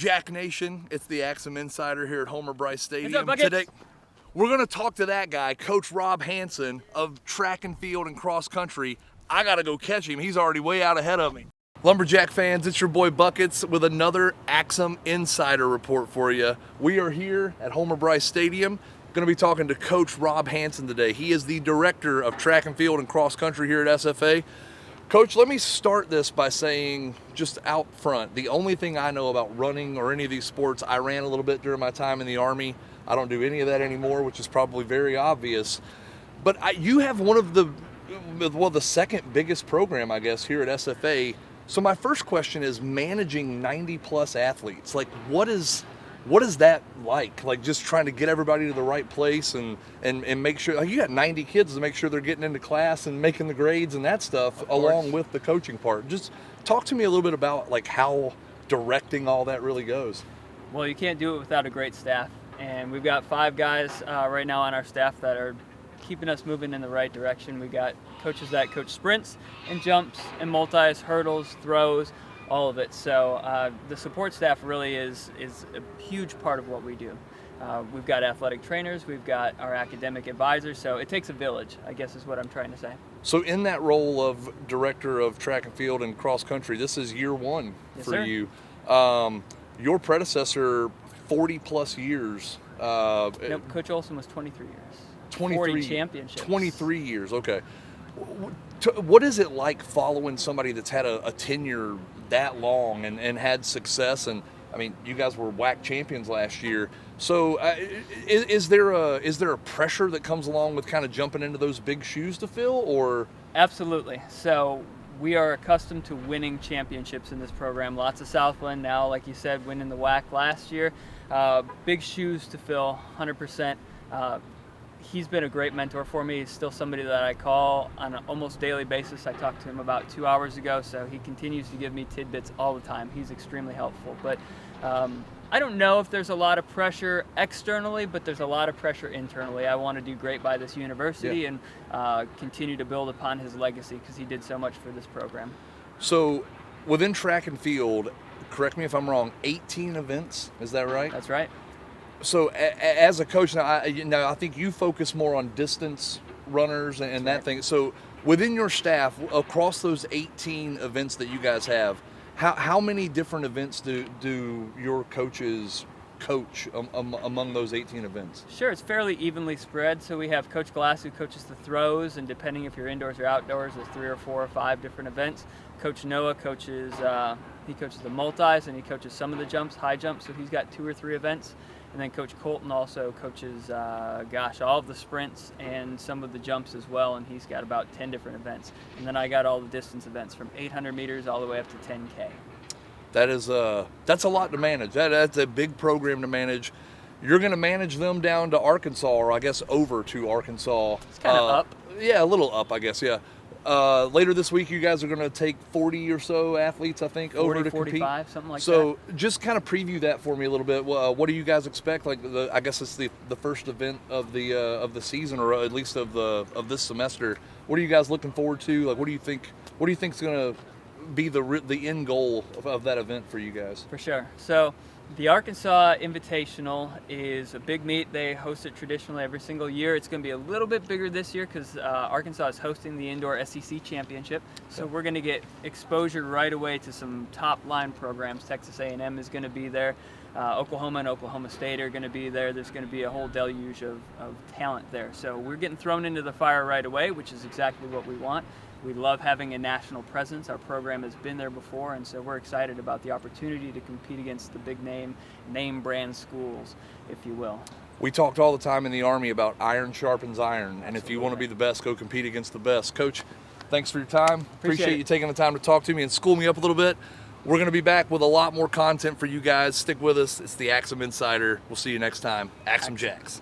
Jack Nation? It's the Axum Insider here at Homer Bryce Stadium. What's up, Buckets? Today, we're going to talk to that guy, Coach Rob Hansen of track and field and cross country. I got to go catch him. He's already way out ahead of me. Lumberjack fans, it's your boy Buckets with another Axum Insider report for you. We are here at Homer Bryce Stadium. Going to be talking to Coach Rob Hansen today. He is the director of track and field and cross country here at SFA. Coach, let me start this by saying, just out front, the only thing I know about running or any of these sports, I ran a little bit during my time in the Army. I don't do any of that anymore, which is probably very obvious. But you have one of the second biggest program, I guess, here at SFA. So my first question is managing 90-plus athletes. Like, what is that like? Like, just trying to get everybody to the right place and make sure, like, you got 90 kids to make sure they're getting into class and making the grades and that stuff along with the coaching part. Just talk to me a little bit about, like, how directing all that really goes. Well, you can't do it without a great staff. And we've got 5 guys right now on our staff that are keeping us moving in the right direction. We got coaches that coach sprints and jumps and multis, hurdles, throws, all of it. So the support staff really is a huge part of what we do. We've got athletic trainers, we've got our academic advisors, so it takes a village, I guess is what I'm trying to say. So in that role of director of track and field and cross country, this is year one for you. Your predecessor, 40 plus years. Nope, Coach Olson was 23 years. 40 championships. 23 years, okay. What is it like following somebody that's had a tenure that long and had success? And I mean, you guys were WAC champions last year. So is there a pressure that comes along with kind of jumping into those big shoes to fill, or? Absolutely. So we are accustomed to winning championships in this program. Lots of Southland now, like you said, winning the WAC last year. Big shoes to fill, 100%. He's been a great mentor for me. He's still somebody that I call on an almost daily basis. I talked to him about 2 hours ago, so he continues to give me tidbits all the time. He's extremely helpful. But I don't know if there's a lot of pressure externally, but there's a lot of pressure internally. I want to do great by this university and continue to build upon his legacy because he did so much for this program. So within track and field, correct me if I'm wrong, 18 events, is that right? That's right. So as a coach, now I think you focus more on distance runners and that thing. So within your staff, across those 18 events that you guys have, how many different events do your coaches coach among those 18 events? Sure, it's fairly evenly spread. So we have Coach Glass who coaches the throws, and depending if you're indoors or outdoors, there's 3 or 4 or 5 different events. Coach Noah coaches the multis, and he coaches some of the jumps, high jumps, so he's got 2 or 3 events. And then Coach Colton also coaches, all of the sprints and some of the jumps as well, and he's got about 10 different events. And then I got all the distance events from 800 meters all the way up to 10K. That's a lot to manage. That's a big program to manage. You're going to manage them down to Arkansas, or I guess over to Arkansas. It's kind of up. Yeah, a little up, I guess, yeah. Later this week, you guys are going to take 40 or so athletes, I think, 40, over to 45, compete. something like that. So just kind of preview that for me a little bit. What do you guys expect? Like, I guess it's the first event of the season, or at least of this semester. What are you guys looking forward to? Like, what do you think is going to be the end goal of that event for you guys? For sure. So the Arkansas Invitational is a big meet. They host it traditionally every single year. It's going to be a little bit bigger this year because Arkansas is hosting the indoor SEC championship. So we're going to get exposure right away to some top-line programs. Texas A&M is going to be there. Oklahoma and Oklahoma State are going to be there. There's going to be a whole deluge of talent there. So we're getting thrown into the fire right away, which is exactly what we want. We love having a national presence. Our program has been there before, and so we're excited about the opportunity to compete against the big name brand schools, if you will. We talked all the time in the Army about iron sharpens iron, and if you want to be the best, go compete against the best. Coach, thanks for your time. Appreciate you taking the time to talk to me and school me up a little bit. We're going to be back with a lot more content for you guys. Stick with us. It's the Axum Insider. We'll see you next time. Axum Jacks.